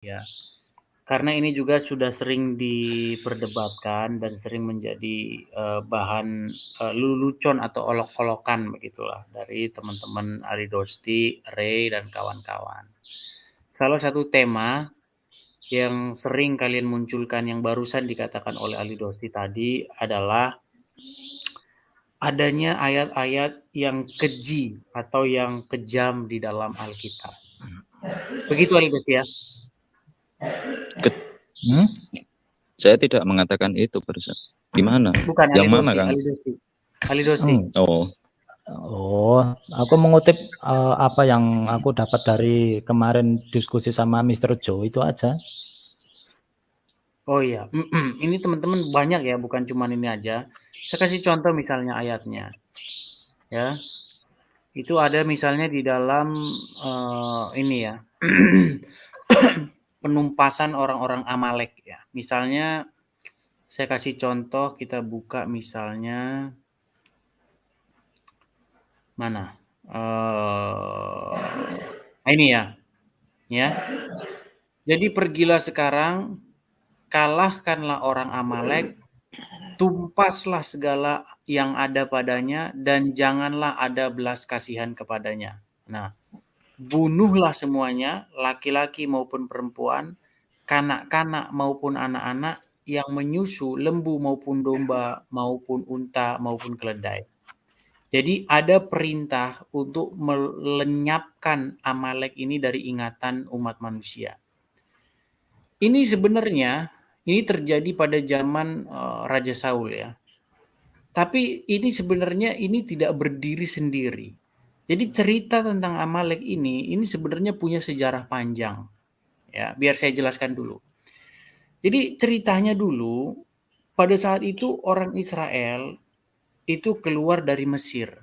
ya. Karena ini juga sudah sering diperdebatkan dan sering menjadi bahan lelucon atau olok-olokan begitulah dari teman-teman Aridosti, Ray dan kawan-kawan. Salah satu tema yang sering kalian munculkan yang barusan dikatakan oleh Aridosti tadi adalah adanya ayat-ayat yang keji atau yang kejam di dalam Alkitab. Begitu Aridosti ya? Saya tidak mengatakan itu barusan. Gimana? Bukan Yang Alidosti, mana, Kang? Alidosti. Aku mengutip apa yang aku dapat dari kemarin diskusi sama Mr. Joe itu aja. Oh iya, ini teman-teman banyak ya, bukan cuma ini aja. Saya kasih contoh misalnya ayatnya, ya. Itu ada misalnya di dalam ini ya, penumpasan orang-orang Amalek ya. Misalnya saya kasih contoh, kita buka misalnya mana? Ini ya, ya. Jadi pergilah sekarang, kalahkanlah orang Amalek, tumpaslah segala yang ada padanya, dan janganlah ada belas kasihan kepadanya. Nah, bunuhlah semuanya, laki-laki maupun perempuan, kanak-kanak maupun anak-anak, yang menyusu, lembu maupun domba, maupun unta, maupun keledai. Jadi ada perintah untuk melenyapkan Amalek ini dari ingatan umat manusia. Ini sebenarnya ini terjadi pada zaman Raja Saul ya. Tapi ini sebenarnya ini tidak berdiri sendiri. Jadi cerita tentang Amalek ini sebenarnya punya sejarah panjang. Ya, biar saya jelaskan dulu. Jadi ceritanya dulu pada saat itu orang Israel itu keluar dari Mesir.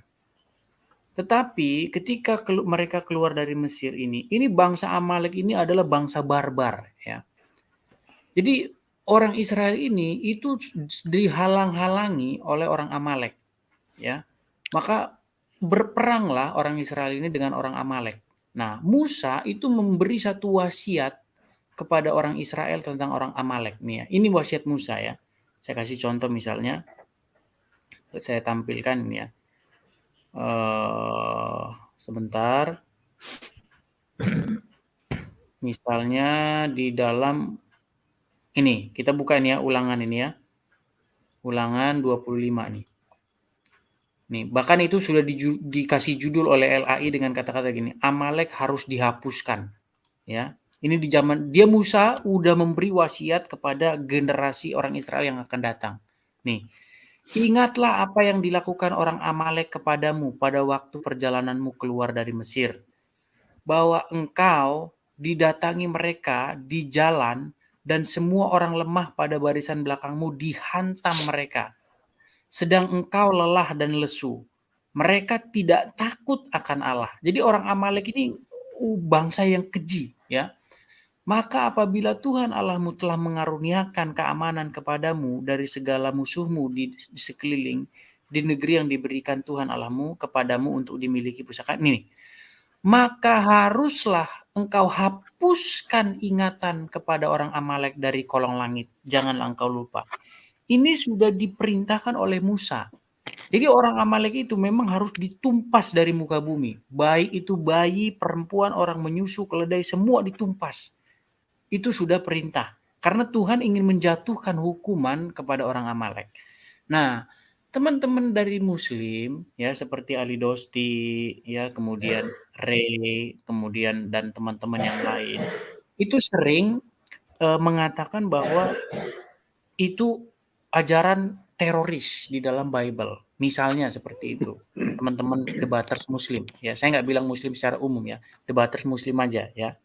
Tetapi ketika mereka keluar dari Mesir ini bangsa Amalek ini adalah bangsa barbar ya. Jadi orang Israel ini itu dihalang-halangi oleh orang Amalek, ya. Maka berperanglah orang Israel ini dengan orang Amalek. Nah, Musa itu memberi satu wasiat kepada orang Israel tentang orang Amalek nih ya. Ini wasiat Musa ya. Saya kasih contoh misalnya, saya tampilkan ini ya. Sebentar. Misalnya di dalam ini, kita buka ini ya, ulangan ini ya. Ulangan 25 nih. Nih, bahkan itu sudah dikasih judul oleh LAI dengan kata-kata gini, Amalek harus dihapuskan. Ya. Ini di zaman dia Musa udah memberi wasiat kepada generasi orang Israel yang akan datang. Nih, ingatlah apa yang dilakukan orang Amalek kepadamu pada waktu perjalananmu keluar dari Mesir. Bahwa engkau didatangi mereka di jalan dan semua orang lemah pada barisan belakangmu dihantam mereka. Sedang engkau lelah dan lesu. Mereka tidak takut akan Allah. Jadi orang Amalek ini bangsa yang keji, ya. Maka apabila Tuhan Allahmu telah mengaruniakan keamanan kepadamu dari segala musuhmu di sekeliling, di negeri yang diberikan Tuhan Allahmu kepadamu untuk dimiliki pusaka ini, maka haruslah engkau hapuskan ingatan kepada orang Amalek dari kolong langit. Janganlah engkau lupa. Ini sudah diperintahkan oleh Musa. Jadi orang Amalek itu memang harus ditumpas dari muka bumi. Baik itu bayi, perempuan, orang menyusu, keledai, semua ditumpas. Itu sudah perintah. Karena Tuhan ingin menjatuhkan hukuman kepada orang Amalek. Nah, teman-teman dari Muslim, ya seperti Ali Dosti, ya kemudian Ray, kemudian dan teman-teman yang lain, itu sering mengatakan bahwa itu ajaran teroris di dalam Bible. Misalnya seperti itu. Teman-teman debaters Muslim, ya saya nggak bilang Muslim secara umum ya, debaters Muslim aja ya.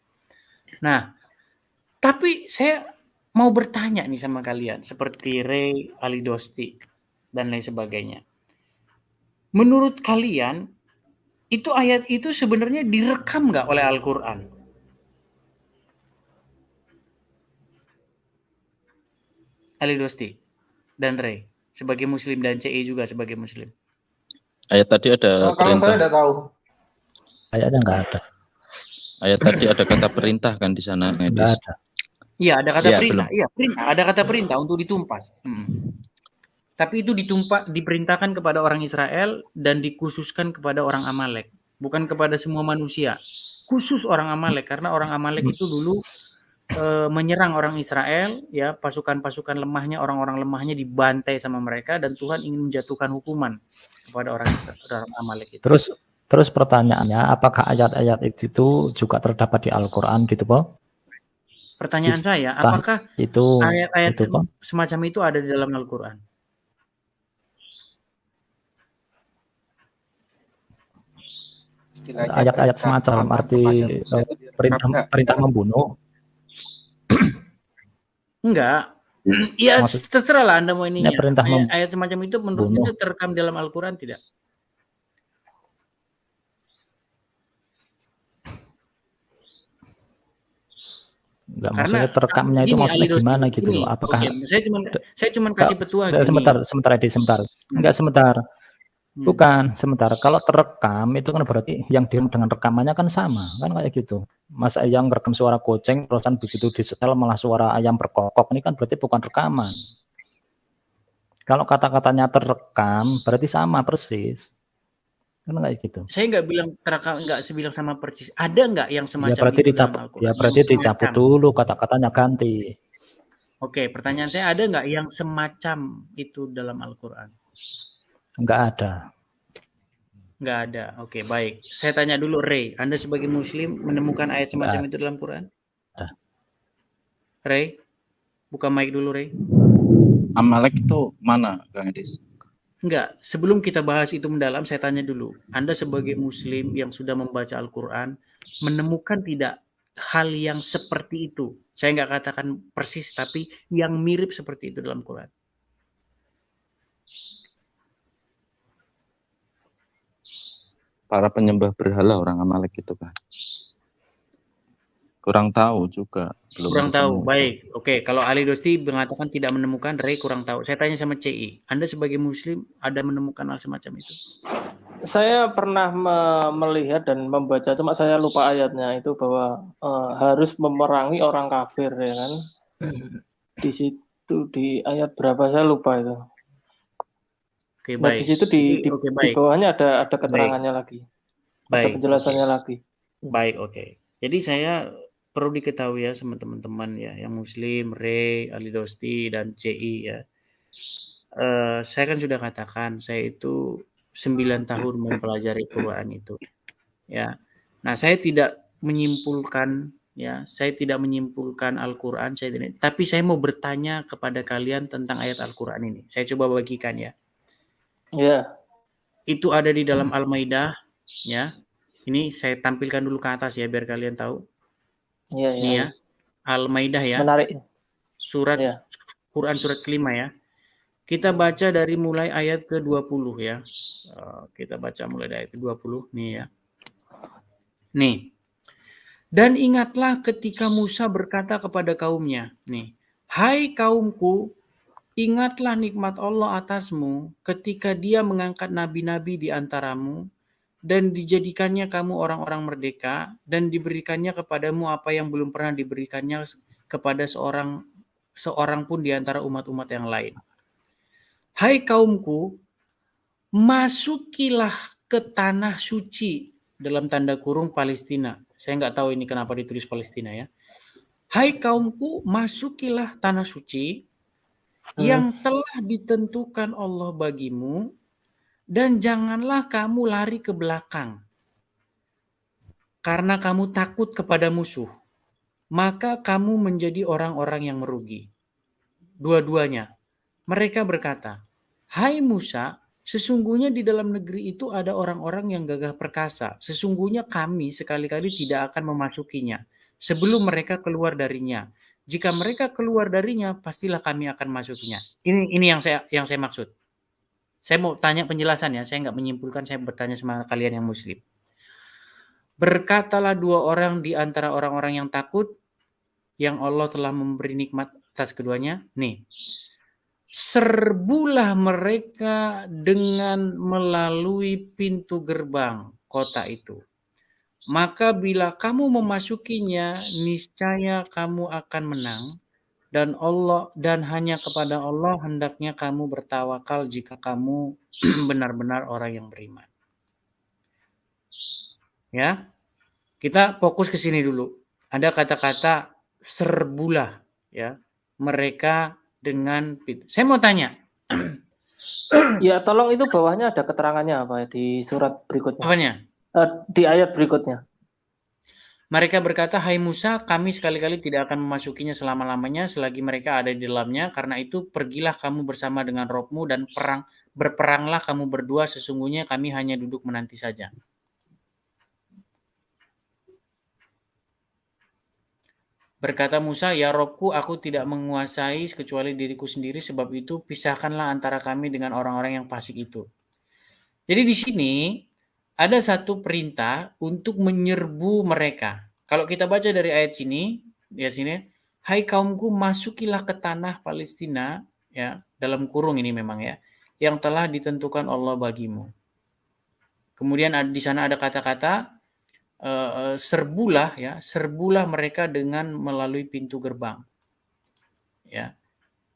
Nah, tapi saya mau bertanya nih sama kalian, seperti Ray, Ali Dosti, dan lain sebagainya. Menurut kalian, itu ayat itu sebenarnya direkam nggak oleh Al-Quran? Ali Dosti dan Ray, sebagai Muslim, dan CI juga sebagai Muslim. Ayat tadi ada kalau saya tidak tahu. Ayatnya nggak ada. Ayat tadi ada kata perintah kan di sana. Nggak ada. Iya, ada kata Iya, perintah. belum. Iya, perintah. Ada kata perintah untuk ditumpas. Tapi itu diperintahkan kepada orang Israel dan dikhususkan kepada orang Amalek, bukan kepada semua manusia. Khusus orang Amalek karena orang Amalek itu dulu menyerang orang Israel, ya, pasukan-pasukan lemahnya, orang-orang lemahnya dibantai sama mereka dan Tuhan ingin menjatuhkan hukuman kepada orang Amalek itu. Terus pertanyaannya, apakah ayat-ayat itu juga terdapat di Al-Qur'an gitu, Po? Pertanyaan saya, Kisah apakah itu ayat-ayat Po? semacam itu ada di dalam Al-Qur'an? Ayat-ayat semacam arti perintah membunuh. Enggak. Ya Maksudnya terserah lah Anda mau ininya. perintah Ayat semacam itu menurut Anda terekam dalam Al-Qur'an tidak? Enggak, maksudnya terekamnya itu maksudnya gimana gitu loh. Apakah saya cuma kasih petua gini. Sebentar. Enggak, sebentar. Kalau terekam itu kan berarti yang dengan rekamannya kan sama, kan kayak gitu. Masa yang rekam suara kucing terusan begitu disetel malah suara ayam berkokok, ini kan berarti bukan rekaman. Kalau kata-katanya terekam berarti sama persis. Kan kayak gitu. Saya nggak bilang terekam, nggak sebilang sama persis. Ada nggak yang semacam berarti itu dalam Al-Qur'an? Ya berarti dicabut dulu kata-katanya, ganti. Oke, pertanyaan saya, ada nggak yang semacam itu dalam Al-Qur'an? Nggak ada. Nggak ada. Oke, baik. Saya tanya dulu, Ray. Anda sebagai Muslim menemukan ayat semacam itu dalam Quran? Ray, buka mic dulu, Ray. Amalek itu mana, Kang Edis? Enggak, sebelum kita bahas itu mendalam, saya tanya dulu. Anda sebagai Muslim yang sudah membaca Al-Quran, menemukan tidak hal yang seperti itu? Saya nggak katakan persis, tapi yang mirip seperti itu dalam Quran. Para penyembah berhala orang Amalek itu, Pak. Kurang tahu juga. Kurang tahu, baik. Oke, kalau Ali Dosti mengatakan tidak menemukan, Ray kurang tahu. Saya tanya sama CI, Anda sebagai Muslim ada menemukan hal semacam itu? Saya pernah melihat dan membaca, cuma saya lupa ayatnya itu, bahwa harus memerangi orang kafir, ya kan? Di situ di ayat berapa saya lupa itu. Oke, nah, baik. di situ di bawahnya ada keterangannya lagi. Ada penjelasannya lagi. Baik, oke. Jadi saya perlu diketahui ya sama teman-teman ya, yang Muslim, Ray, Ali Dosti, dan CI ya. Saya kan sudah katakan, saya itu 9 tahun mempelajari Quran itu. Ya. Nah, saya tidak menyimpulkan ya, saya tidak menyimpulkan Al-Quran, tapi saya mau bertanya kepada kalian tentang ayat Al-Quran ini. Saya coba bagikan ya. Ya. Itu ada di dalam Al-Maidah ya. Ini saya tampilkan dulu ke atas ya biar kalian tahu. Ini ya. Al-Maidah ya. Menarik. Surat Quran surat kelima ya. Kita baca dari mulai ayat ke-20 ya. Kita baca mulai dari ayat ke-20 nih ya. Nih. Dan ingatlah ketika Musa berkata kepada kaumnya, nih, hai kaumku, ingatlah nikmat Allah atasmu ketika Dia mengangkat nabi-nabi di antaramu dan dijadikannya kamu orang-orang merdeka dan diberikannya kepadamu apa yang belum pernah diberikannya kepada seorang pun di antara umat-umat yang lain. Hai kaumku, masukilah ke tanah suci, dalam tanda kurung Palestina. Saya nggak tahu ini kenapa ditulis Palestina ya. Hai kaumku, masukilah tanah suci yang telah ditentukan Allah bagimu, dan janganlah kamu lari ke belakang karena kamu takut kepada musuh, maka kamu menjadi orang-orang yang merugi. Dua-duanya. Mereka berkata, hai Musa, sesungguhnya di dalam negeri itu ada orang-orang yang gagah perkasa. Sesungguhnya kami sekali-kali tidak akan memasukinya sebelum mereka keluar darinya. Jika mereka keluar darinya, pastilah kami akan masukinya. Ini yang saya maksud. Saya mau tanya penjelasan ya, saya nggak menyimpulkan, saya bertanya sama kalian yang Muslim. Berkatalah dua orang di antara orang-orang yang takut, yang Allah telah memberi nikmat atas keduanya. Nih, serbulah mereka dengan melalui pintu gerbang kota itu. Maka bila kamu memasukinya, niscaya kamu akan menang. Dan hanya kepada Allah hendaknya kamu bertawakal jika kamu benar-benar orang yang beriman. Ya, kita fokus ke sini dulu. Ada kata-kata serbulah, ya, mereka dengan. Saya mau tanya. Ya, tolong itu bawahnya ada keterangannya apa di surat berikutnya? Apanya? Di ayat berikutnya. Mereka berkata, hai Musa, kami sekali-kali tidak akan memasukinya selama-lamanya selagi mereka ada di dalamnya. Karena itu pergilah kamu bersama dengan Robmu dan berperanglah kamu berdua. Sesungguhnya kami hanya duduk menanti saja. Berkata Musa, ya Robku, aku tidak menguasai kecuali diriku sendiri. Sebab itu pisahkanlah antara kami dengan orang-orang yang fasik itu. Jadi di sini ada satu perintah untuk menyerbu mereka. Kalau kita baca dari ayat sini, lihat sini, hai kaumku, masukilah ke tanah Palestina, ya, dalam kurung ini memang ya, yang telah ditentukan Allah bagimu. Kemudian di sana ada kata-kata serbulah, ya, serbulah mereka dengan melalui pintu gerbang. Ya,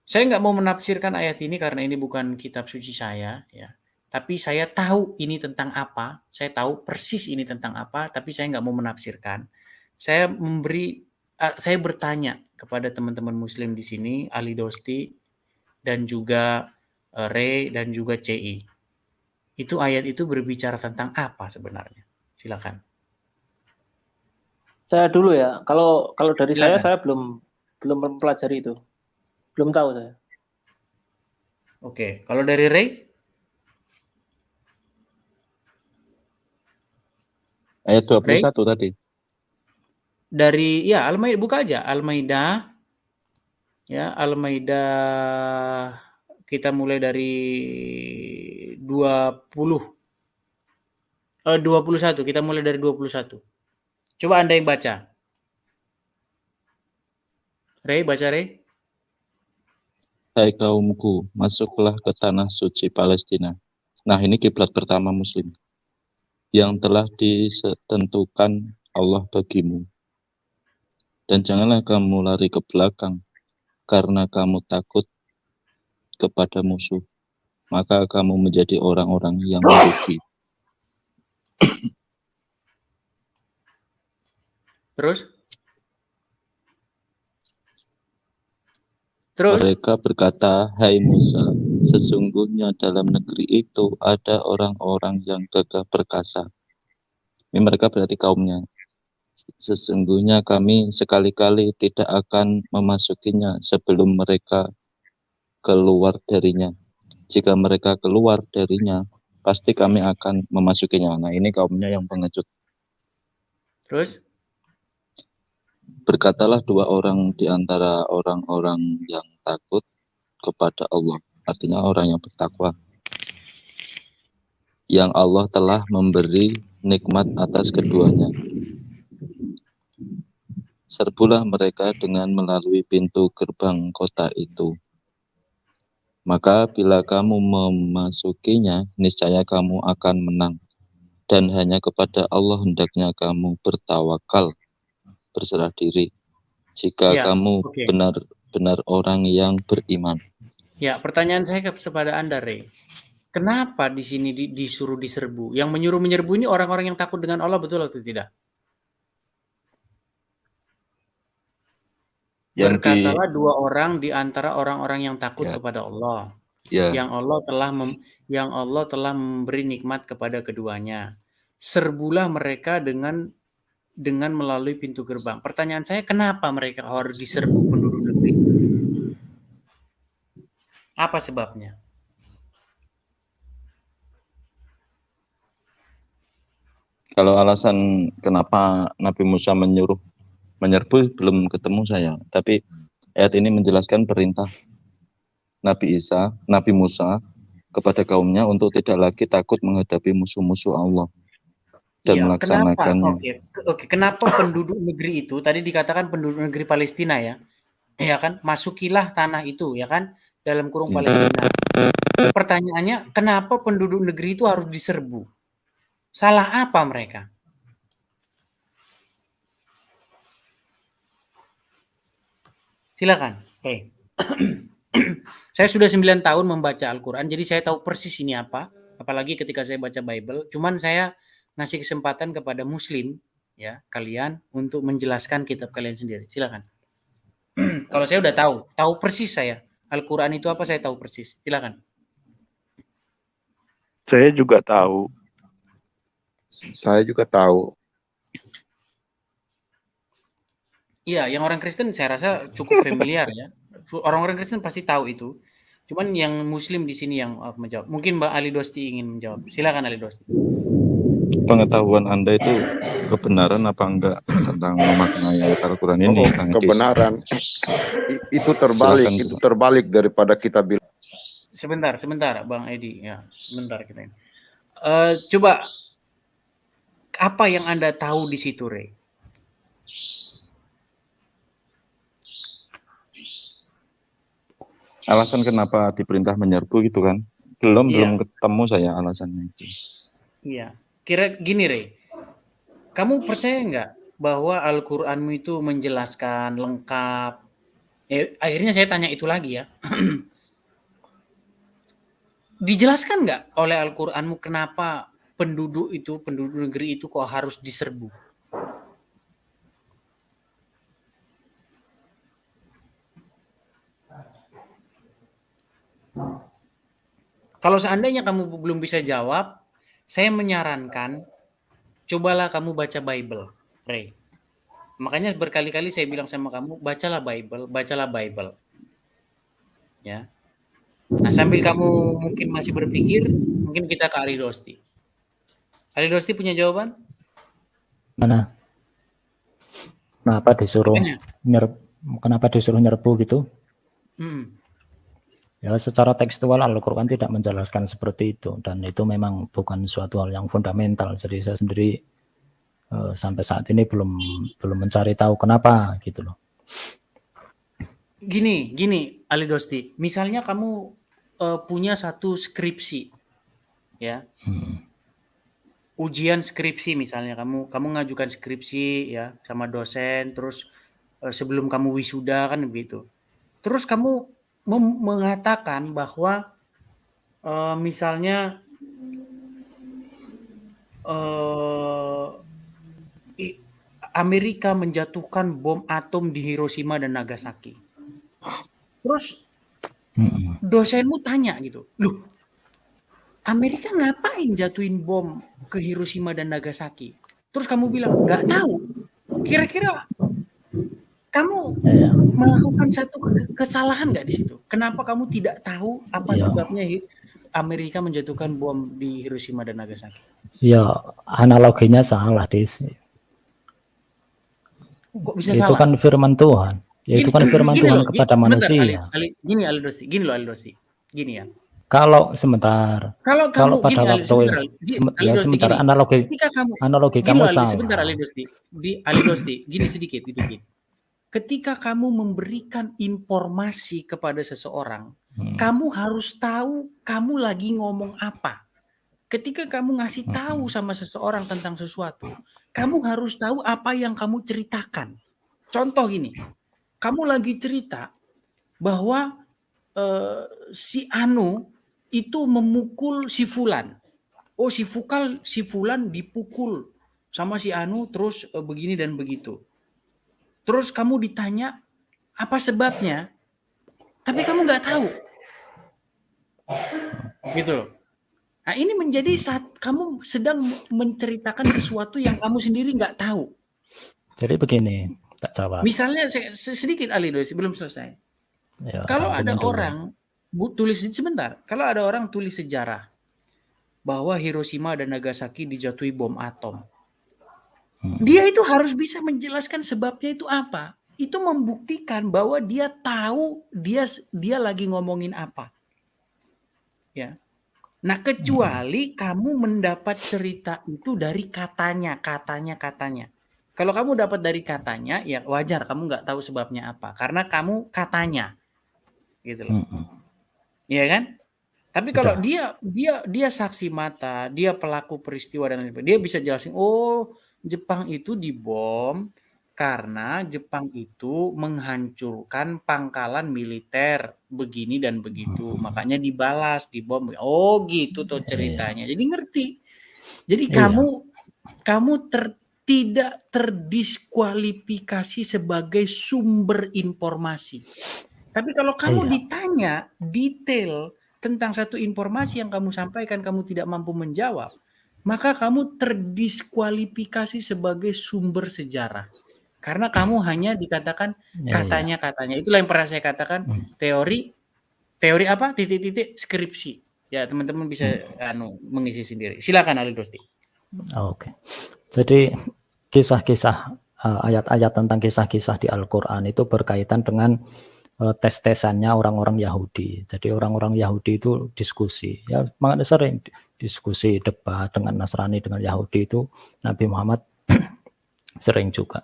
saya nggak mau menafsirkan ayat ini karena ini bukan kitab suci saya, ya. Tapi saya tahu ini tentang apa, saya tahu persis ini tentang apa, tapi saya nggak mau menafsirkan. Saya bertanya kepada teman-teman Muslim di sini, Ali Dosti dan juga Ray dan juga CI. Itu ayat itu berbicara tentang apa sebenarnya? Silakan. Saya dulu ya. Kalau dari Silakan. saya belum mempelajari itu. Belum tahu saya. Oke, kalau dari Ray? Ayat 21 tadi. Dari ya Al-Maidah, buka aja Al-Maidah. Ya, Al-Maidah kita mulai dari 21. Kita mulai dari 21. Coba Anda yang baca. Ray, baca Ray. Hai kaumku, masuklah ke tanah suci Palestina. Nah, ini kiblat pertama Muslim yang telah ditentukan Allah bagimu. Dan janganlah kamu lari ke belakang karena kamu takut kepada musuh. Maka kamu menjadi orang-orang yang merugi. Terus? Mereka berkata, hai Musa, sesungguhnya dalam negeri itu ada orang-orang yang gagah perkasa. Ini mereka berarti kaumnya. Sesungguhnya kami sekali-kali tidak akan memasukinya sebelum mereka keluar darinya. Jika mereka keluar darinya, pasti kami akan memasukinya. Nah, ini kaumnya yang pengecut. Terus? Berkatalah dua orang di antara orang-orang yang takut kepada Allah. Artinya orang yang bertakwa. Yang Allah telah memberi nikmat atas keduanya. Serbulah mereka dengan melalui pintu gerbang kota itu. Maka bila kamu memasukinya, niscaya kamu akan menang. Dan hanya kepada Allah hendaknya kamu bertawakal, berserah diri. Jika kamu benar-benar orang yang beriman. Ya, pertanyaan saya kepada Anda, Ray. Kenapa di sini disuruh diserbu? Yang menyuruh-menyerbu ini orang-orang yang takut dengan Allah, betul atau tidak? Berkatalah dua orang di antara orang-orang yang takut kepada Allah. Yang Allah telah memberi nikmat kepada keduanya. Serbulah mereka dengan melalui pintu gerbang. Pertanyaan saya, kenapa mereka harus diserbu penduduk negeri? Apa sebabnya? Kalau alasan kenapa Nabi Musa menyerbu belum ketemu saya. Tapi ayat ini menjelaskan perintah Nabi Musa kepada kaumnya untuk tidak lagi takut menghadapi musuh-musuh Allah dan melaksanakannya. Kenapa penduduk negeri itu, tadi dikatakan penduduk negeri Palestina ya kan, masukilah tanah itu ya kan, dalam kurung Palestina. Pertanyaannya, kenapa penduduk negeri itu harus diserbu? Salah apa mereka? Silakan. Oke. Saya sudah 9 tahun membaca Al-Quran, jadi saya tahu persis ini apa. Apalagi ketika saya baca Bible. Cuman saya ngasih kesempatan kepada Muslim, ya kalian untuk menjelaskan kitab kalian sendiri. Silakan. Kalau saya udah tahu persis saya. Al-Quran itu apa saya tahu persis. Silakan. Saya juga tahu. Iya, yang orang Kristen saya rasa cukup familiar ya. Orang-orang Kristen pasti tahu itu. Cuman yang Muslim di sini yang menjawab. Mungkin Mbak Ali Dosti ingin menjawab. Silakan Ali Dosti. Pengetahuan Anda itu kebenaran apa enggak tentang memaknai Al-Quran ini? Kebenaran. Itu terbalik, Silakan, itu terbalik daripada kita bilang. Sebentar, Bang Edi. Ya, sebentar kita ini. Coba apa yang Anda tahu di situ, Rey? Alasan kenapa diperintah menyerbu gitu kan? Belum ketemu saya alasannya itu. Iya. Kira gini, Rey. Kamu percaya nggak bahwa Al-Qur'anmu itu menjelaskan lengkap? Akhirnya saya tanya itu lagi ya. Dijelaskan nggak oleh Al-Qur'anmu kenapa penduduk negeri itu kok harus diserbu? Kalau seandainya kamu belum bisa jawab, saya menyarankan cobalah kamu baca Bible, Rey. Makanya berkali-kali saya bilang sama kamu, bacalah Bible. Ya. Nah, sambil kamu mungkin masih berpikir, mungkin kita ke Ali Dosti. Ali Dosti punya jawaban? Mana? Kenapa disuruh nyerbu gitu? Ya, secara tekstual Al-Quran tidak menjelaskan seperti itu, dan itu memang bukan suatu hal yang fundamental. Jadi saya sendiri sampai saat ini belum mencari tahu kenapa gitu loh. Gini Ali Dosti, misalnya kamu punya satu skripsi, ya, ujian skripsi misalnya kamu ngajukan skripsi ya sama dosen, terus sebelum kamu wisuda kan begitu, terus kamu mengatakan bahwa misalnya Amerika menjatuhkan bom atom di Hiroshima dan Nagasaki. Terus dosenmu tanya gitu, loh, Amerika ngapain jatuhin bom ke Hiroshima dan Nagasaki? Terus kamu bilang, nggak tahu. Kira-kira kamu melakukan satu kesalahan nggak di situ? Kenapa kamu tidak tahu apa sebabnya Amerika menjatuhkan bom di Hiroshima dan Nagasaki? Ya, analoginya salah, Dis. Kok bisa itu salah? Kan firman Tuhan. Ya, itu kan firman Tuhan kepada manusia. Gini Ali Dosti. Gini ya. Kalau kalau pada waktu sebentar analogi kamu salah. Sebentar Ali Dosti, gini sedikit gitu. Ketika kamu memberikan informasi kepada seseorang, kamu harus tahu kamu lagi ngomong apa. Ketika kamu ngasih tahu sama seseorang tentang sesuatu, kamu harus tahu apa yang kamu ceritakan. Contoh gini, kamu lagi cerita bahwa si Anu itu memukul si Fulan. Oh, si Fulan dipukul sama si Anu terus begini dan begitu. Terus kamu ditanya apa sebabnya, tapi kamu nggak tahu. Gitu loh. Nah, ini menjadi saat kamu sedang menceritakan sesuatu yang kamu sendiri nggak tahu. Jadi begini, tak jawab. Misalnya sedikit Ali Dosi, belum selesai. Ya, kalau ada orang tulis sebentar, kalau ada orang tulis sejarah bahwa Hiroshima dan Nagasaki dijatuhi bom atom, dia itu harus bisa menjelaskan sebabnya itu apa. Itu membuktikan bahwa dia tahu dia lagi ngomongin apa. Ya. Nah, kecuali kamu mendapat cerita itu dari katanya. Kalau kamu dapat dari katanya, ya wajar kamu nggak tahu sebabnya apa, karena kamu katanya, gitu loh, iya kan? Tapi kalau dia saksi mata, dia pelaku peristiwa dan lain-lain, dia bisa jelasin, oh Jepang itu dibom karena Jepang itu menghancurkan pangkalan militer begini dan begitu, makanya dibalas, dibom. Oh gitu tuh ceritanya. Jadi ngerti. Jadi Iya. kamu tidak terdiskualifikasi sebagai sumber informasi. Tapi kalau kamu Iya. ditanya detail tentang satu informasi yang kamu sampaikan, kamu tidak mampu menjawab, maka kamu terdiskualifikasi sebagai sumber sejarah. Karena kamu hanya dikatakan katanya-katanya. Itulah yang pernah saya katakan, teori apa? Titik-titik skripsi. Ya, teman-teman bisa mengisi sendiri. Silakan Ali Dosti. Oke. Jadi kisah-kisah ayat-ayat tentang kisah-kisah di Al-Qur'an itu berkaitan dengan tes-tesannya orang-orang Yahudi. Jadi orang-orang Yahudi itu diskusi. Ya, makanya sering diskusi debat dengan Nasrani, dengan Yahudi itu Nabi Muhammad sering juga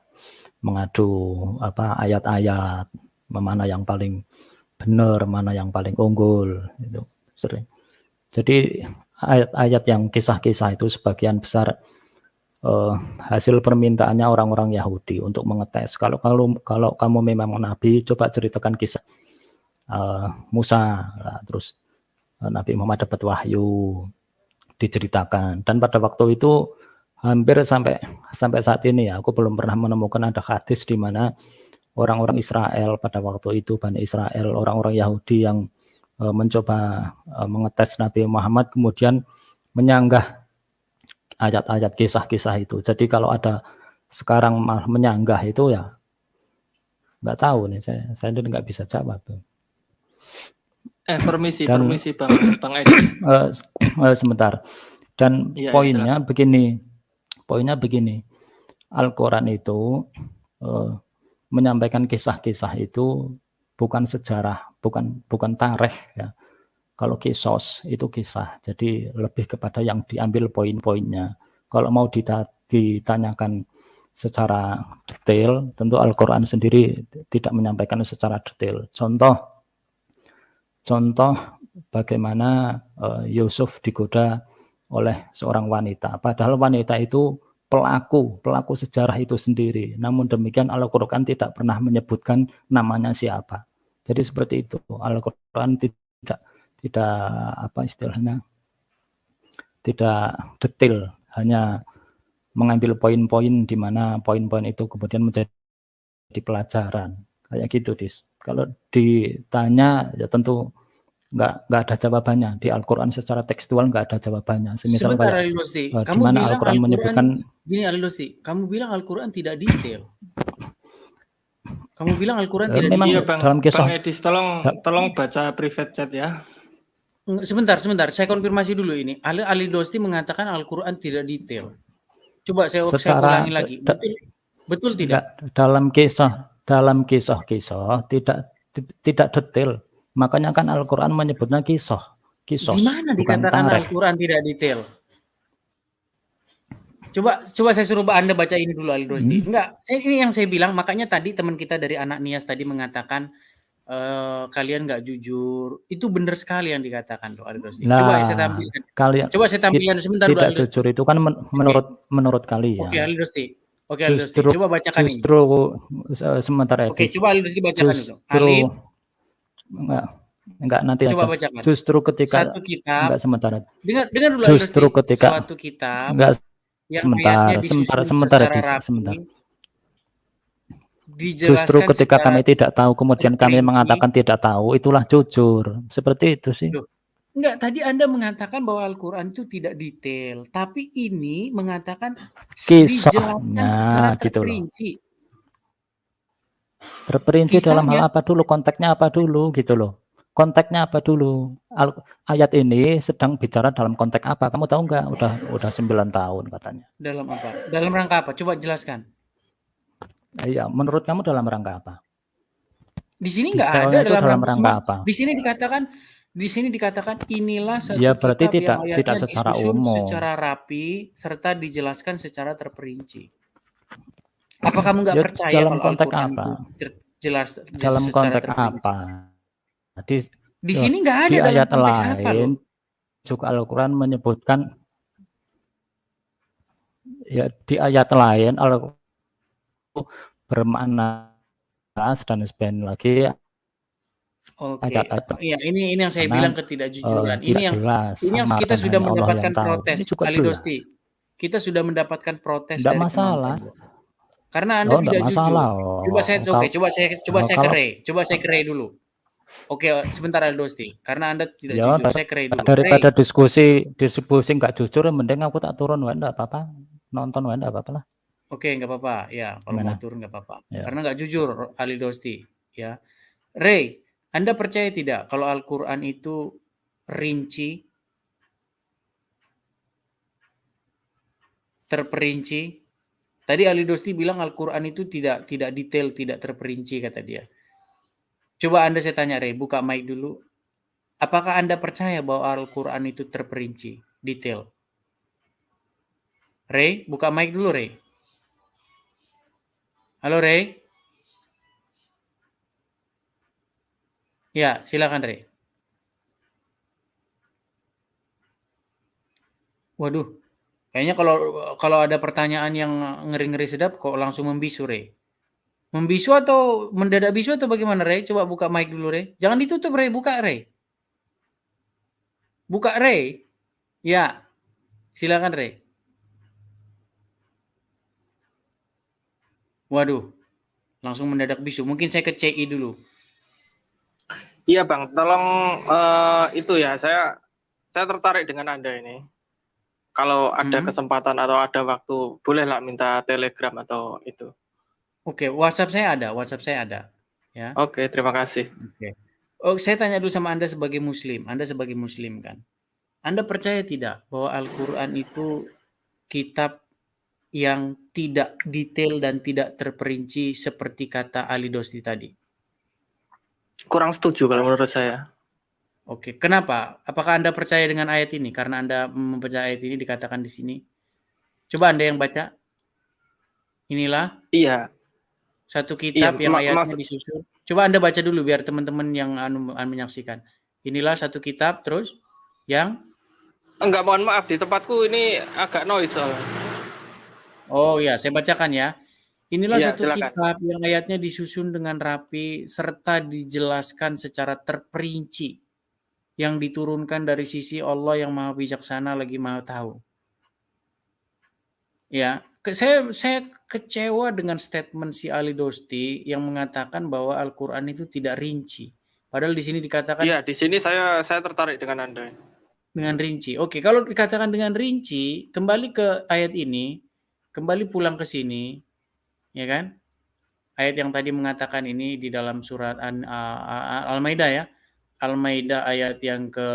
mengadu ayat-ayat, mana yang paling benar, mana yang paling unggul, itu sering. Jadi ayat-ayat yang kisah-kisah itu sebagian besar hasil permintaannya orang-orang Yahudi untuk mengetes. Kalau kamu memang nabi, coba ceritakan kisah Musa, terus Nabi Muhammad dapat wahyu, diceritakan. Dan pada waktu itu hampir sampai saat ini ya, aku belum pernah menemukan ada hadis di mana orang-orang Israel pada waktu itu, Bani Israel, orang-orang Yahudi yang mencoba mengetes Nabi Muhammad kemudian menyanggah ayat-ayat kisah-kisah itu. Jadi kalau ada sekarang malah menyanggah itu ya nggak tahu nih, saya nggak bisa jawab tuh. Permisi Bang Edi. Sebentar. Dan ya, poinnya begini, Al-Quran itu menyampaikan kisah-kisah itu bukan sejarah, bukan tarikh ya. Kalau kisos itu kisah, jadi lebih kepada yang diambil poin-poinnya. Kalau mau ditanyakan secara detail, tentu Al-Quran sendiri tidak menyampaikan secara detail. Contoh bagaimana Yusuf digoda oleh seorang wanita. Padahal wanita itu pelaku sejarah itu sendiri. Namun demikian Al-Quran tidak pernah menyebutkan namanya siapa. Jadi seperti itu. Al-Quran tidak detail, hanya mengambil poin-poin di mana poin-poin itu kemudian menjadi pelajaran. Kayak gitu, Dis. Kalau ditanya ya tentu nggak ada jawabannya. Di Al-Quran secara tekstual nggak ada jawabannya. Semisal Sebentar, kayak Ali Dosti. di mana Al-Quran menyebutkan gini, Ali Dosti, kamu bilang Al-Quran tidak detail. Kamu bilang Al-Quran tidak memang detail. dalam kisah. Bang Edis, tolong baca private chat ya. Sebentar, saya konfirmasi dulu ini. Ali Dosti mengatakan Al-Quran tidak detail. Coba saya ulangi lagi. Betul tidak? Dalam kisah tidak detail. Makanya kan Al-Quran menyebutnya kisos. Di mana dikatakan Al-Quran tidak detail? Coba saya suruh Anda baca ini dulu, Ali Dosti. Enggak, ini yang saya bilang. Makanya tadi teman kita dari Anak Nias tadi mengatakan kalian nggak jujur. Itu benar sekali yang dikatakan tuh, Ali Dosti. Coba saya tampilkan. Coba saya tampilkan sebentar dulu. Tidak jujur itu kan menurut kalian. Oke, Ali Dosti. Coba bacakan ini. Sebentar ya. Oke, coba Ali Dosti bacakan itu. Enggak nanti coba aja. Bacakan. Justru ketika satu kitab. Enggak sebentar. Dengar dulu. Justru ketika suatu kitab. Enggak yang sebentar. Justru ketika kami tidak tahu kemudian kami mengatakan tidak tahu, itulah jujur. Seperti itu sih. Enggak, tadi Anda mengatakan bahwa Al-Quran itu tidak detail, tapi ini mengatakan kisahnya secara terperinci. Gitu terperinci dalam hal apa dulu, konteksnya apa dulu gitu loh. Konteksnya apa dulu? Ayat ini sedang bicara dalam konteks apa? Kamu tahu nggak? Udah 9 tahun katanya. Dalam apa? Dalam rangka apa? Coba jelaskan. Iya, menurut kamu dalam rangka apa? Di sini nggak ada dalam rangka apa? Di sini dikatakan inilah satu ya, berarti kitab tidak secara umum, secara rapi serta dijelaskan secara terperinci. Apa kamu nggak percaya dalam kalau konteks Al-Quran apa? Jelas dalam konteks apa? Di sini nggak ada di dalam ayat konteks lain apa loh? Juga Al-Quran menyebutkan ya di ayat lain Al-Quran bermakna dan sebagainya lagi. Oke. Ayat-ayat Iya, ini yang saya karena, bilang ketidakjujuran. Ini tidak yang jelas kita samar sudah hanya Allah mendapatkan yang tahu. protes, Ini juga Ali jelas. Dosti. Kita sudah mendapatkan protes Tidak dari masalah. penonton. Karena Anda Tidak tidak masalah. jujur. Coba saya Kalau ke Ray dulu. Oke, sebentar Ali Dosti. Karena Anda tidak ya jujur, saya ke Ray dulu. daripada Ray, diskusi nggak jujur, mending aku tak turun, enggak apa-apa. Nonton enggak apa-apa lah. oke, nggak apa-apa. Ya, kalau Gimana? mau turun nggak apa-apa. Ya. Karena nggak jujur Ali Dosti. Ya, Ray, Anda percaya tidak kalau Al-Quran itu rinci, terperinci? Tadi Ali Dosti bilang Al-Quran itu tidak detail, tidak terperinci, kata dia. Coba Anda, saya tanya Ray, buka mic dulu. Apakah Anda percaya bahwa Al-Quran itu terperinci, detail? Ray, buka mic dulu Ray. Halo Ray. Ya, silakan Ray. Waduh, kayaknya kalau ada pertanyaan yang ngeri-ngeri sedap kok langsung membisu Ray. Membisu atau mendadak bisu atau bagaimana Ray? Coba buka mic dulu Ray. Jangan ditutup Ray, buka Ray. Buka Ray. Ya, silakan Ray. Waduh, langsung mendadak bisu. Mungkin saya ke CI dulu. Iya Bang, tolong itu ya, saya tertarik dengan Anda ini. Kalau ada kesempatan atau ada waktu, bolehlah minta Telegram atau itu. Oke, WhatsApp saya ada. Ya. Oke, terima kasih. Oke. Oh, saya tanya dulu sama Anda sebagai Muslim. Anda sebagai Muslim kan? Anda percaya tidak bahwa Al-Quran itu kitab yang tidak detail dan tidak terperinci seperti kata Ali Dosti tadi? Kurang setuju kalau menurut saya. Oke, kenapa? Apakah Anda percaya dengan ayat ini? Karena Anda membaca ayat ini dikatakan di sini. Coba Anda yang baca. Inilah. Iya. Satu kitab yang ayatnya disusun. Coba Anda baca dulu biar teman-teman yang menyaksikan. Inilah satu kitab, terus yang? Enggak, mohon maaf, di tempatku ini agak noise soalnya. Oh ya, saya bacakan ya. Inilah ya, satu silakan. kitab yang ayatnya disusun dengan rapi serta dijelaskan secara terperinci yang diturunkan dari sisi Allah yang Maha Bijaksana lagi Maha Tahu. Ya, saya kecewa dengan statement si Ali Dosti yang mengatakan bahwa Al-Quran itu tidak rinci. Padahal di sini dikatakan. Iya, di sini saya tertarik dengan Anda. Dengan rinci. Oke, kalau dikatakan dengan rinci, kembali ke ayat ini, kembali pulang ke sini. Ya kan? Ayat yang tadi mengatakan ini di dalam surat Al-Maidah ya. Al-Maidah ayat yang ke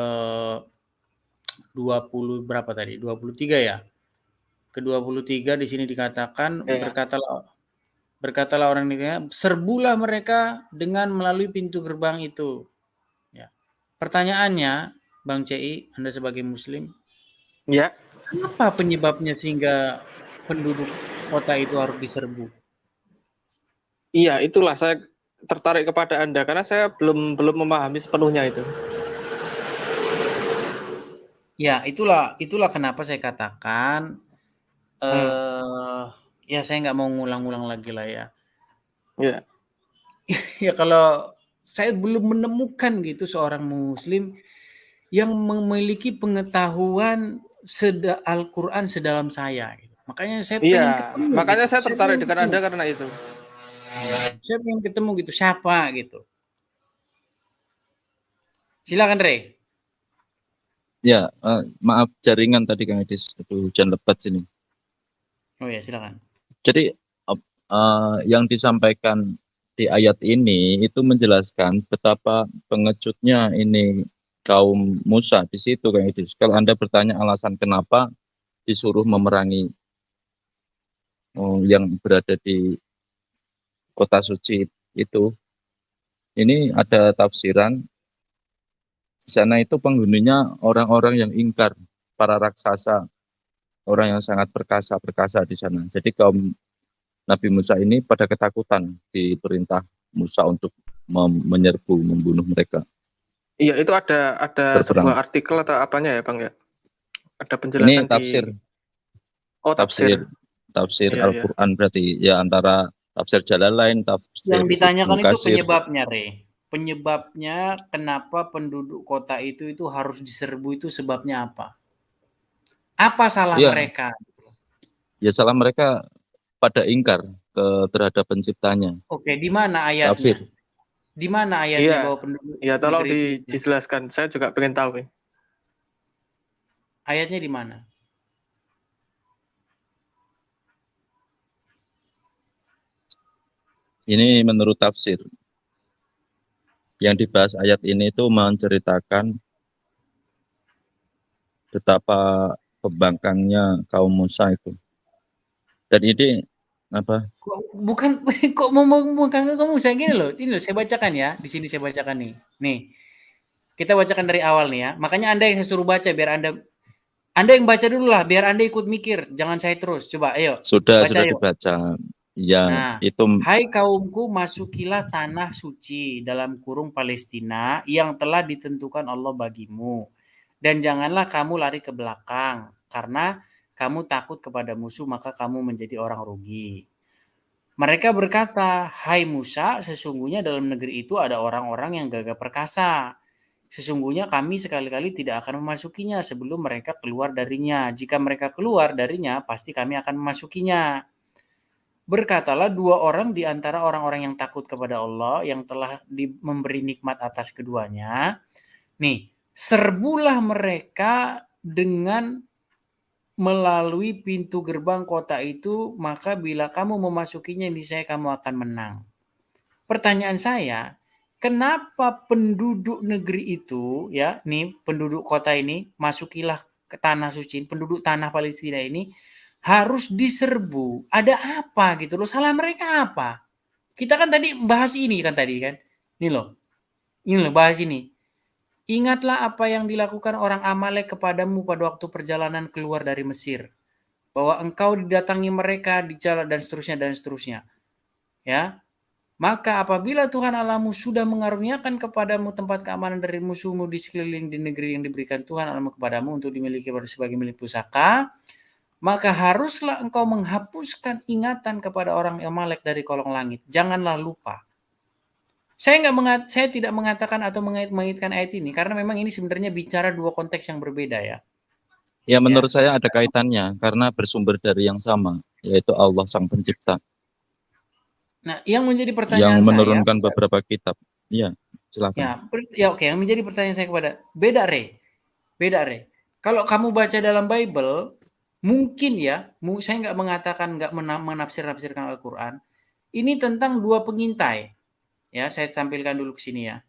20 berapa tadi? 23 ya. Ke 23 di sini dikatakan berkatalah orang ini, serbulah mereka dengan melalui pintu gerbang itu. Ya. Pertanyaannya, Bang CI, Anda sebagai Muslim, ya, apa penyebabnya sehingga penduduk kota itu harus diserbu? Iya, itulah saya tertarik kepada Anda karena saya belum memahami sepenuhnya itu. Ya, itulah kenapa saya katakan ya saya nggak mau ngulang-ngulang lagi lah ya. Ya. Ya kalau saya belum menemukan gitu seorang Muslim yang memiliki pengetahuan Al-Quran sedalam saya. Gitu. Makanya saya pengen ketemu. Makanya gitu. Saya tertarik dengan Anda karena itu. Saya pengen ketemu gitu, siapa gitu. Silakan Ray. Ya, maaf jaringan tadi Kang Edis, itu hujan lebat sini. Oh ya, silakan. Jadi yang disampaikan di ayat ini itu menjelaskan betapa pengejutnya ini kaum Musa di situ Kang Edis. Kalau Anda bertanya alasan kenapa disuruh memerangi yang berada di kota suci itu, ini ada tafsiran di sana itu penghuninya orang-orang yang ingkar, para raksasa, orang yang sangat perkasa di sana. Jadi kaum Nabi Musa ini pada ketakutan diperintah Musa untuk menyerbu, membunuh mereka. Iya, itu ada sebuah artikel atau apanya ya Bang ya? Ada penjelasan ini tafsir. Oh, tafsir Al-Quran berarti ya antara Tafsir Jalalain, tafsir Yang ditanyakan Ibnu itu Katsir. penyebabnya, Penyebabnya kenapa penduduk kota itu harus diserbu itu sebabnya apa? Apa salah Iya, mereka? ya salah mereka pada ingkar terhadap penciptanya, Oke, di mana kafir. ayatnya? Di mana ayatnya Iya, bahwa penduduk ya tolong negeri itu? dijelaskan. Saya juga pengen tahu nih. Ayatnya di mana? Ini menurut tafsir. Yang dibahas ayat ini itu menceritakan betapa pembangkangnya kaum Musa itu. Dan ini apa? Bukan kok mau kamu saya gini loh. Ini loh saya bacakan ya. Di sini saya bacakan nih. Nih. Kita bacakan dari awal nih ya. Makanya Anda yang saya suruh baca biar Anda yang baca dulu lah biar Anda ikut mikir. Jangan saya terus. Coba ayo. Sudah Baca yuk. dibaca. Ya, Nah, itu hai kaumku, masukilah tanah suci dalam kurung Palestina yang telah ditentukan Allah bagimu. Dan janganlah kamu lari ke belakang, karena kamu takut kepada musuh, maka kamu menjadi orang rugi. Mereka berkata, hai Musa, sesungguhnya dalam negeri itu ada orang-orang yang gagah perkasa. Sesungguhnya kami sekali-kali tidak akan memasukinya sebelum mereka keluar darinya. Jika mereka keluar darinya, pasti kami akan memasukinya. Berkatalah dua orang di antara orang-orang yang takut kepada Allah yang telah memberi nikmat atas keduanya. Nih, serbulah mereka dengan melalui pintu gerbang kota itu, maka bila kamu memasukinya, niscaya kamu akan menang. Pertanyaan saya, kenapa penduduk negeri itu, ya, nih penduduk kota ini, masukilah ke tanah suci, penduduk tanah Palestina ini, harus diserbu. Ada apa gitu loh? Salah mereka apa? Kita kan tadi bahas ini kan tadi kan. Ini loh bahas ini. Ingatlah apa yang dilakukan orang Amalek kepadamu pada waktu perjalanan keluar dari Mesir. Bahwa engkau didatangi mereka di jalan dan seterusnya. Ya. Maka apabila Tuhan Allahmu sudah mengaruniakan kepadamu tempat keamanan dari musuhmu di sekeliling di negeri yang diberikan Tuhan Allahmu kepadamu untuk dimiliki sebagai milik pusaka, maka haruslah engkau menghapuskan ingatan kepada orang Amalek dari kolong langit. Janganlah lupa. Saya tidak mengatakan atau mengaitkan ayat ini karena memang ini sebenarnya bicara dua konteks yang berbeda ya. Ya menurut saya ada kaitannya karena bersumber dari yang sama, yaitu Allah Sang Pencipta. Nah, yang menjadi pertanyaan yang menurunkan beberapa kitab. Iya, silakan. Ya oke, yang menjadi pertanyaan saya kepada beda Re. Kalau kamu baca dalam Bible, mungkin ya, saya nggak mengatakan nggak menafsirkan Al-Quran. Ini tentang dua pengintai. Ya, saya tampilkan dulu ke sini ya.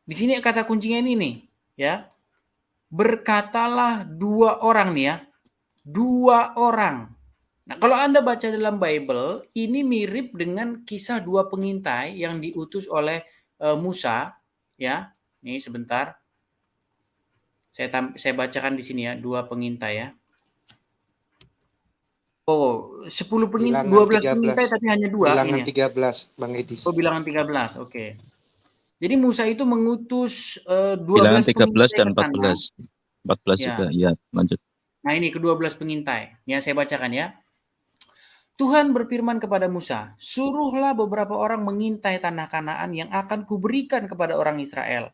Di sini kata kuncinya ini nih, ya. Berkatalah dua orang nih ya. Dua orang. Nah, kalau Anda baca dalam Bible, ini mirip dengan kisah dua pengintai yang diutus oleh Musa, ya. Ini sebentar. Saya bacakan di sini ya, dua pengintai ya. Oh, 10 pengintai, 12 pengintai tapi hanya dua. Bilangan ini 13, Bang Edis. Oh, bilangan 13, oke. Jadi Musa itu mengutus 12 bilangan 13 pengintai dan 14. 14 ya. Juga, ya, lanjut. Nah, ini ke-12 pengintai. Ya, saya bacakan ya. Tuhan berfirman kepada Musa, suruhlah beberapa orang mengintai tanah Kanaan yang akan kuberikan kepada orang Israel.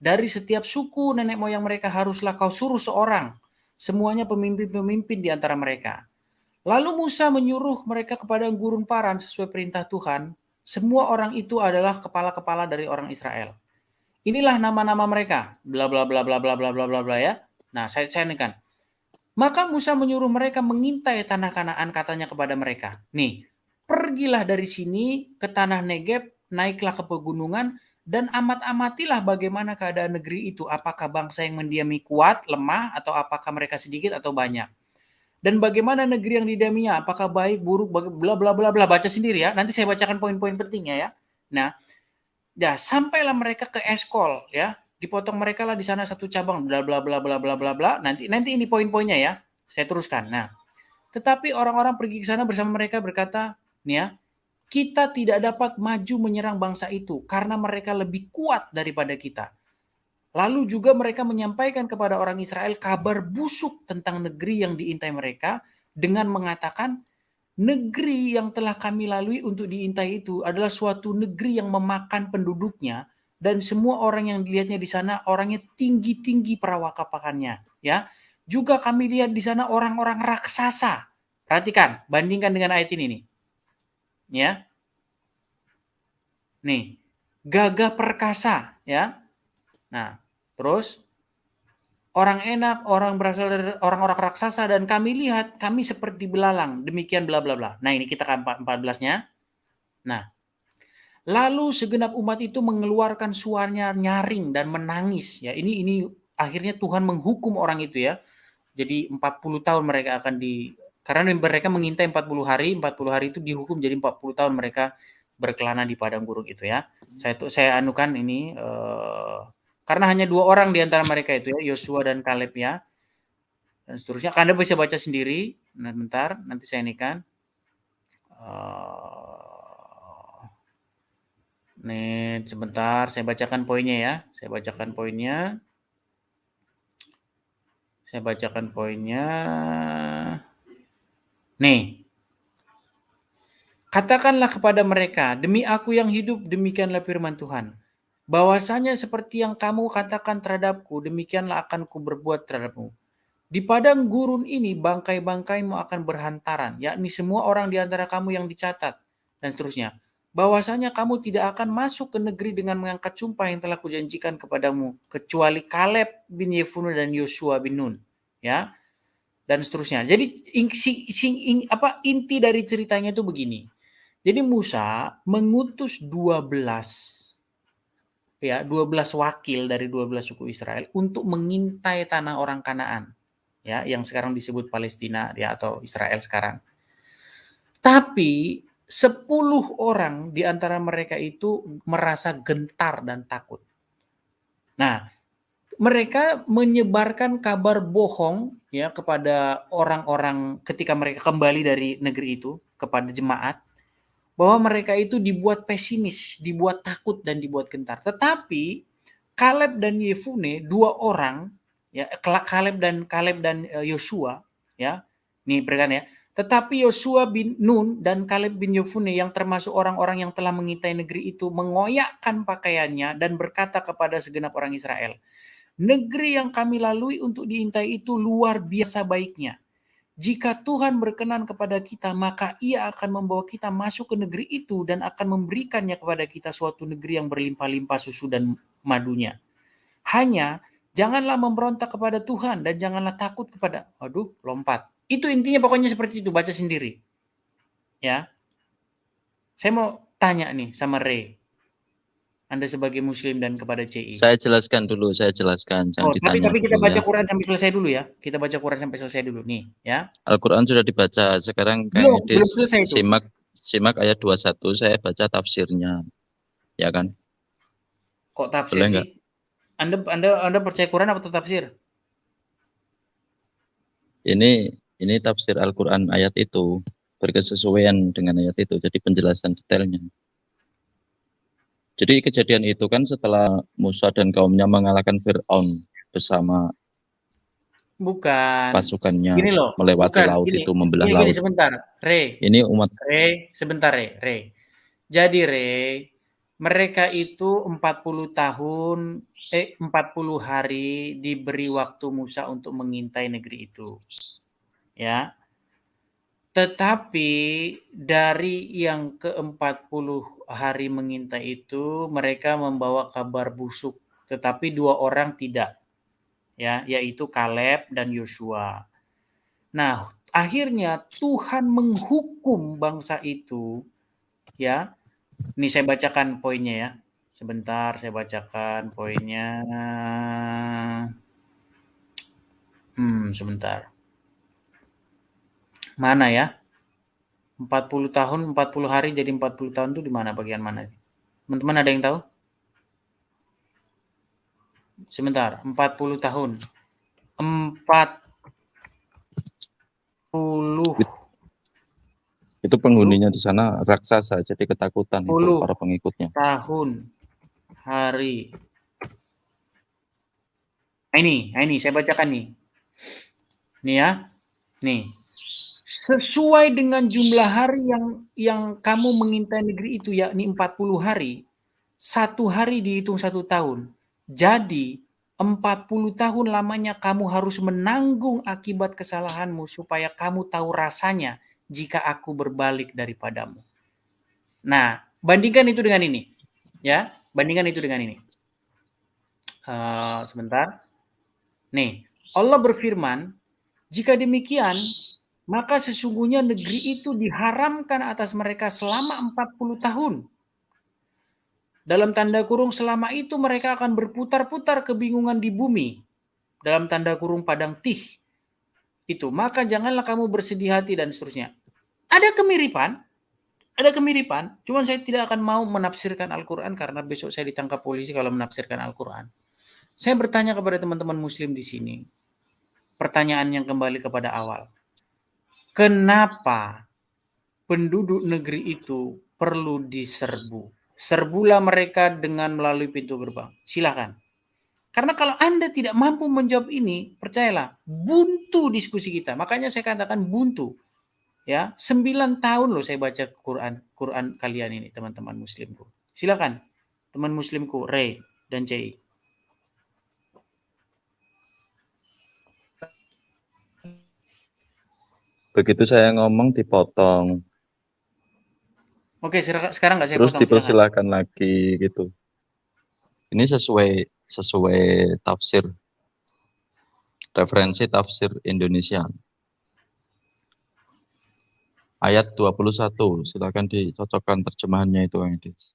Dari setiap suku nenek moyang mereka haruslah kau suruh seorang. Semuanya pemimpin-pemimpin di antara mereka. Lalu Musa menyuruh mereka kepada gurun Paran sesuai perintah Tuhan. Semua orang itu adalah kepala-kepala dari orang Israel. Inilah nama-nama mereka. Bla bla bla bla bla bla bla bla bla ya. Nah, saya nekan. Maka Musa menyuruh mereka mengintai tanah Kanaan, katanya kepada mereka. Nih, pergilah dari sini ke tanah Negeb, naiklah ke pegunungan, dan amat-amatilah bagaimana keadaan negeri itu. Apakah bangsa yang mendiami kuat, lemah, atau apakah mereka sedikit atau banyak. Dan bagaimana negeri yang didiaminya, apakah baik, buruk, bla bla bla bla. Baca sendiri ya, nanti saya bacakan poin-poin pentingnya ya. Nah, ya sampailah mereka ke Eskol ya. Dipotong mereka lah di sana satu cabang bla bla bla bla bla bla bla. Nanti ini poin-poinnya ya. Saya teruskan. Nah, tetapi orang-orang pergi ke sana bersama mereka berkata, nih ya, kita tidak dapat maju menyerang bangsa itu karena mereka lebih kuat daripada kita. Lalu juga mereka menyampaikan kepada orang Israel kabar busuk tentang negeri yang diintai mereka dengan mengatakan, negeri yang telah kami lalui untuk diintai itu adalah suatu negeri yang memakan penduduknya, dan semua orang yang dilihatnya di sana orangnya tinggi-tinggi perawakapakannya, ya. Juga kami lihat di sana orang-orang raksasa. Perhatikan, bandingkan dengan ayat ini nih. Ya. Nih, gagah perkasa, ya. Nah, terus orang enak, orang berasal dari orang-orang raksasa, dan kami lihat kami seperti belalang, demikian bla bla bla. Nah, ini kita ke 14-nya. Nah, lalu segenap umat itu mengeluarkan suaranya nyaring dan menangis, ya. Ini akhirnya Tuhan menghukum orang itu, ya. Jadi 40 tahun mereka akan karena mereka mengintai 40 hari itu dihukum jadi 40 tahun mereka berkelana di padang gurun itu, ya. Saya anukan ini karena hanya 2 orang di antara mereka itu, ya, Yosua dan Kaleb, ya. Dan seterusnya. Anda bisa baca sendiri. Nah, bentar, nanti saya ini kan. Nih, sebentar, saya bacakan poinnya, ya. Saya bacakan poinnya. Nih. Katakanlah kepada mereka, demi aku yang hidup, demikianlah firman Tuhan. Bahwasanya seperti yang kamu katakan terhadapku, demikianlah akan kuberbuat terhadapmu. Di padang gurun ini bangkai-bangkaimu akan berhantaran, yakni semua orang di antara kamu yang dicatat, dan seterusnya. Bahwasanya kamu tidak akan masuk ke negeri dengan mengangkat sumpah yang telah kujanjikan kepadamu, kecuali Kaleb bin Yefune dan Yosua bin Nun, ya, dan seterusnya. Jadi inti dari ceritanya itu begini. Jadi Musa mengutus 12 wakil dari 12 suku Israel untuk mengintai tanah orang Kanaan, ya, yang sekarang disebut Palestina, ya, atau Israel sekarang. Tapi 10 orang di antara mereka itu merasa gentar dan takut. Nah, mereka menyebarkan kabar bohong, ya, kepada orang-orang ketika mereka kembali dari negeri itu, kepada jemaat, bahwa mereka itu dibuat pesimis, dibuat takut, dan dibuat gentar. Tetapi Kaleb dan Yefune, 2 orang, ya, Kaleb dan Yosua, ya. Nih, berikan, ya. Tetapi Yosua bin Nun dan Kaleb bin Yefune yang termasuk orang-orang yang telah mengintai negeri itu mengoyakkan pakaiannya dan berkata kepada segenap orang Israel, negeri yang kami lalui untuk diintai itu luar biasa baiknya. Jika Tuhan berkenan kepada kita, maka Ia akan membawa kita masuk ke negeri itu dan akan memberikannya kepada kita suatu negeri yang berlimpah-limpah susu dan madunya. Hanya janganlah memberontak kepada Tuhan dan janganlah takut kepada, lompat. Itu intinya pokoknya seperti itu, baca sendiri. Ya. Saya mau tanya nih sama Ray. Anda sebagai muslim dan kepada CI. Saya jelaskan dulu, jangan ditanya tapi kita dulu, baca ya. Quran sampai selesai dulu, ya. Kita baca Quran sampai selesai dulu nih, ya. Al-Quran sudah dibaca, sekarang Belum kayaknya selesai itu. simak ayat 21, saya baca tafsirnya. Ya kan? Kok tafsir sih? Anda percaya Quran atau tafsir? Ini tafsir Al-Quran ayat itu, berkesesuaian dengan ayat itu, jadi penjelasan detailnya. Jadi kejadian itu kan setelah Musa dan kaumnya mengalahkan Fir'aun bersama pasukannya, gini loh, melewati laut itu, membelah laut. Sebentar, Ray. Ini umat. Sebentar, Ray. Jadi, Ray, mereka itu 40 hari diberi waktu Musa untuk mengintai negeri itu. Ya. Tetapi dari yang ke-40 hari mengintai itu, mereka membawa kabar busuk, tetapi 2 orang tidak, ya, yaitu Kaleb dan Yosua. Nah, akhirnya Tuhan menghukum bangsa itu, ya. Ini saya bacakan poinnya, ya. Sebentar, saya bacakan poinnya. Sebentar. Mana, ya? 40 tahun, 40 hari jadi 40 tahun itu di mana, bagian mana? Teman-teman ada yang tahu? Sebentar, 40 tahun. 40. Itu penghuninya di sana raksasa, jadi ketakutan itu para pengikutnya. Tahun, hari. Nah, ini saya bacakan nih. Nih, ya. Nih. sesuai dengan jumlah hari yang kamu mengintai negeri itu, yakni 40 hari, 1 hari dihitung 1 tahun. Jadi 40 tahun lamanya kamu harus menanggung akibat kesalahanmu supaya kamu tahu rasanya jika aku berbalik daripadamu. Nah, bandingkan itu dengan ini. Ya, bandingkan itu dengan ini. Sebentar. Nih, Allah berfirman, jika demikian, maka sesungguhnya negeri itu diharamkan atas mereka selama 40 tahun. Dalam tanda kurung selama itu mereka akan berputar-putar kebingungan di bumi. Dalam tanda kurung padang tih. Itu, maka janganlah kamu bersedih hati dan seterusnya. Ada kemiripan, cuman saya tidak akan mau menafsirkan Al-Quran karena besok saya ditangkap polisi kalau menafsirkan Al-Quran. Saya bertanya kepada teman-teman muslim di sini, pertanyaan yang kembali kepada awal. Kenapa penduduk negeri itu perlu diserbu? Serbulah mereka dengan melalui pintu gerbang. Silakan. Karena kalau Anda tidak mampu menjawab ini, percayalah, buntu diskusi kita. Makanya saya katakan buntu. Ya, 9 tahun loh saya baca Quran kalian ini, teman-teman muslimku. Silakan, teman muslimku, Ray dan Cei. Begitu saya ngomong dipotong. Oke, sekarang nggak saya Terus potong. dipersilakan lagi gitu. Ini sesuai tafsir, referensi tafsir Indonesia. Ayat 21, silakan dicocokkan terjemahannya itu, Kang Idris.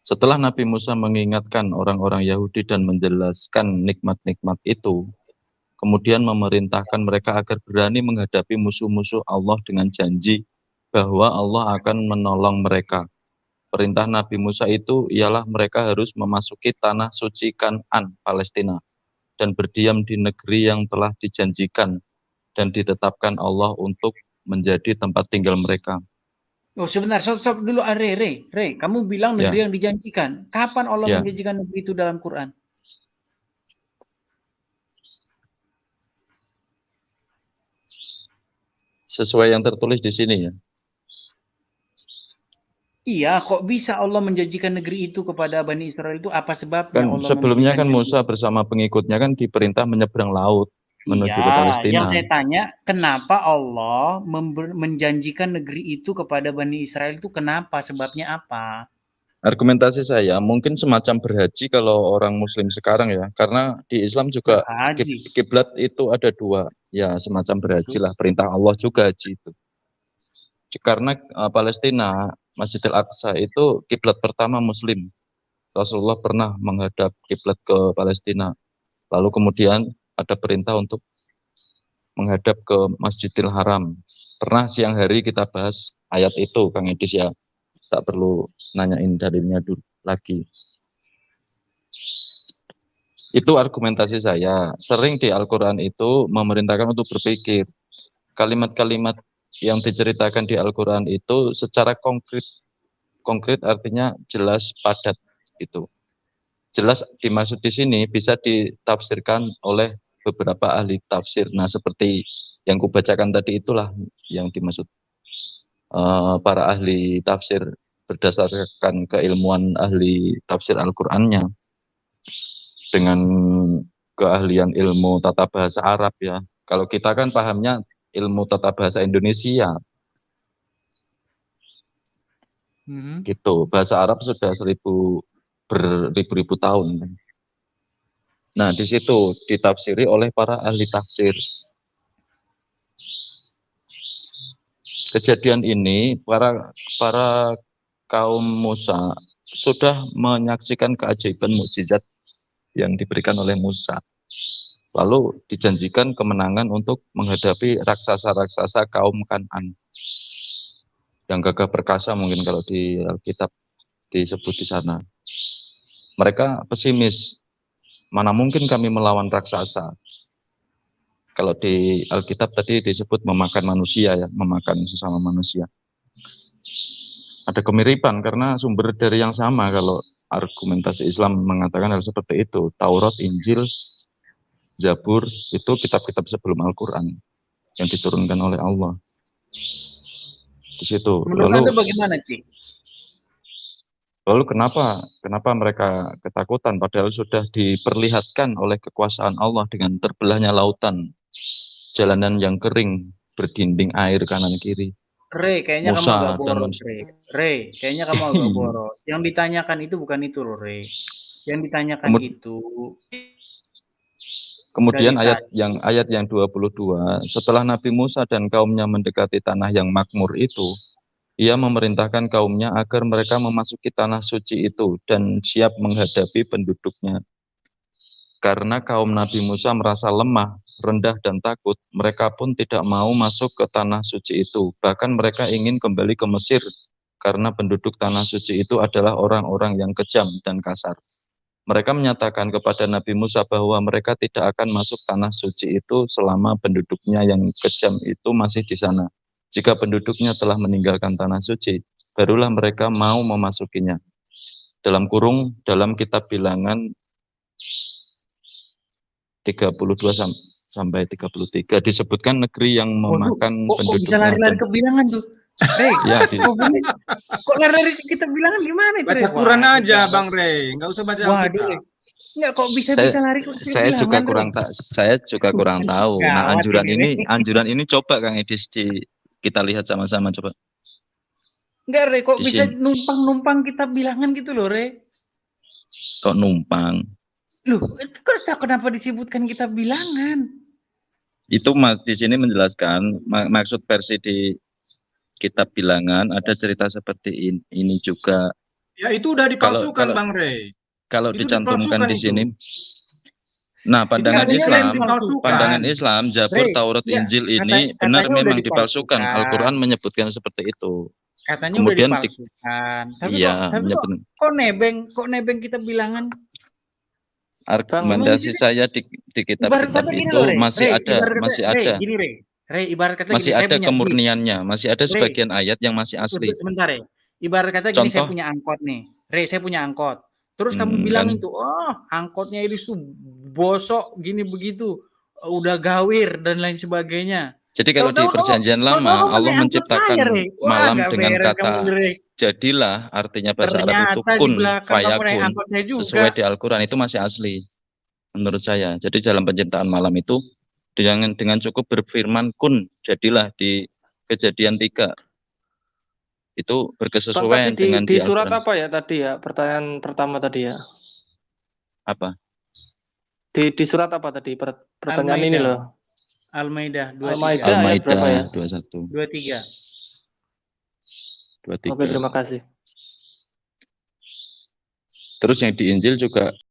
Setelah Nabi Musa mengingatkan orang-orang Yahudi dan menjelaskan nikmat-nikmat itu, kemudian memerintahkan mereka agar berani menghadapi musuh-musuh Allah dengan janji bahwa Allah akan menolong mereka. Perintah Nabi Musa itu ialah mereka harus memasuki tanah suci Kan'an, Palestina, dan berdiam di negeri yang telah dijanjikan dan ditetapkan Allah untuk menjadi tempat tinggal mereka. Oh sebentar, stop dulu, Ray. Kamu bilang negeri yang dijanjikan. Kapan Allah menjanjikan negeri itu dalam Quran? Sesuai yang tertulis di sini ya. Iya, kok bisa Allah menjanjikan negeri itu kepada Bani Israel itu? Apa sebabnya Kan Allah sebelumnya kan Musa bersama pengikutnya kan diperintah menyeberang laut menuju ke Palestina. Yang saya tanya, kenapa Allah menjanjikan negeri itu kepada Bani Israel itu? Kenapa? Sebabnya apa? Argumentasi saya mungkin semacam berhaji kalau orang Muslim sekarang ya, karena di Islam juga kiblat itu ada 2, ya semacam berhaji lah, perintah Allah juga haji itu. Karena Palestina, Masjidil Aqsa itu kiblat pertama Muslim. Rasulullah pernah menghadap kiblat ke Palestina. Lalu kemudian ada perintah untuk menghadap ke Masjidil Haram. Pernah siang hari kita bahas ayat itu, Kang Edis ya. Tak perlu nanyain dalilnya dulu lagi. Itu argumentasi saya. Sering di Al-Quran itu memerintahkan untuk berpikir. Kalimat-kalimat yang diceritakan di Al-Quran itu secara konkret artinya jelas, padat gitu. Jelas dimaksud di sini bisa ditafsirkan oleh beberapa ahli tafsir. Nah, seperti yang kubacakan tadi itulah yang dimaksud para ahli tafsir berdasarkan keilmuan ahli tafsir Al-Qur'annya dengan keahlian ilmu tata bahasa Arab ya. Kalau kita kan pahamnya ilmu tata bahasa Indonesia. Gitu. Bahasa Arab sudah beribu-ribu tahun. Nah, di situ ditafsiri oleh para ahli tafsir. Kejadian ini para kaum Musa sudah menyaksikan keajaiban mukjizat yang diberikan oleh Musa. Lalu dijanjikan kemenangan untuk menghadapi raksasa-raksasa kaum Kan'an. Yang gagah perkasa mungkin kalau di Alkitab disebut di sana. Mereka pesimis. Mana mungkin kami melawan raksasa? Kalau di Alkitab tadi disebut memakan manusia ya, memakan sesama manusia. Ada kemiripan karena sumber dari yang sama kalau argumentasi Islam mengatakan hal seperti itu. Taurat, Injil, Zabur itu kitab-kitab sebelum Al-Quran. yang diturunkan oleh Allah. Di situ. Menurut Anda bagaimana, Ci? Lalu kenapa mereka ketakutan padahal sudah diperlihatkan oleh kekuasaan Allah dengan terbelahnya lautan, jalanan yang kering, berdinding air kanan kiri. Kayaknya kamu Musa agak dan boros, kayaknya kamu agak boros. Yang ditanyakan itu bukan itu loh, Yang ditanyakan itu kemudian ayat yang 22, setelah Nabi Musa dan kaumnya mendekati tanah yang makmur itu, ia memerintahkan kaumnya agar mereka memasuki tanah suci itu dan siap menghadapi penduduknya. Karena kaum Nabi Musa merasa lemah, rendah dan takut, mereka pun tidak mau masuk ke tanah suci itu. Bahkan mereka ingin kembali ke Mesir, karena penduduk tanah suci itu adalah orang-orang yang kejam dan kasar. Mereka menyatakan kepada Nabi Musa bahwa mereka tidak akan masuk tanah suci itu selama penduduknya yang kejam itu masih di sana. Jika penduduknya telah meninggalkan tanah suci, barulah mereka mau memasukinya. Dalam kitab Bilangan 32 sampai 33 disebutkan negeri yang memakan penduduknya. Kok bisa lari-lari ke Bilangan tuh? Ya, kok lari-lari ke kitab Bilangan gimana itu? Baca Quran aja, Bang Rey. Nggak usah baca Alkitab. Enggak, kok bisa lari ke saya juga kurang tahu. Nah, anjuran ini coba Kang Edis kita lihat sama-sama coba. Enggak, kok bisa numpang kitab Bilangan gitu loh, Kok numpang? Loh, itu kenapa disebutkan kitab Bilangan? Itu di sini menjelaskan maksud versi di kitab Bilangan ada cerita seperti ini juga. Ya itu udah dipalsukan, Bang Rey. Kalau dicantumkan di sini. Nah, pandangan Islam, Zabur, Taurat, Injil ini benar memang dipalsukan. Al-Qur'an menyebutkan seperti itu. Katanya kemudian udah dipalsukan. Tapi kok nebeng kitab Bilangan? Argumentasi saya di kitab-kitab itu masih ada. Gini, ibarat kata masih ada kemurniannya, masih ada sebagian ayat yang masih asli. Sebentar, Ibarat kata gini, saya punya angkot nih. Saya punya angkot. Terus kamu bilang itu, angkotnya ini tuh bosok gini begitu, udah gawir dan lain sebagainya. Jadi kalau di perjanjian lama Allah menciptakan malam dengan kata jadilah, artinya bahasa Arab itu kun, fayakun, sesuai di Al-Quran itu masih asli menurut saya. Jadi dalam penciptaan malam itu dengan cukup berfirman kun, jadilah di Kejadian 3 itu berkesesuaian dengan di surat apa ya tadi ya, pertanyaan pertama tadi ya, apa di surat apa tadi pertanyaan ini loh? Al-Maidah 23. 23. Oke, terima kasih. Terus yang di Injil juga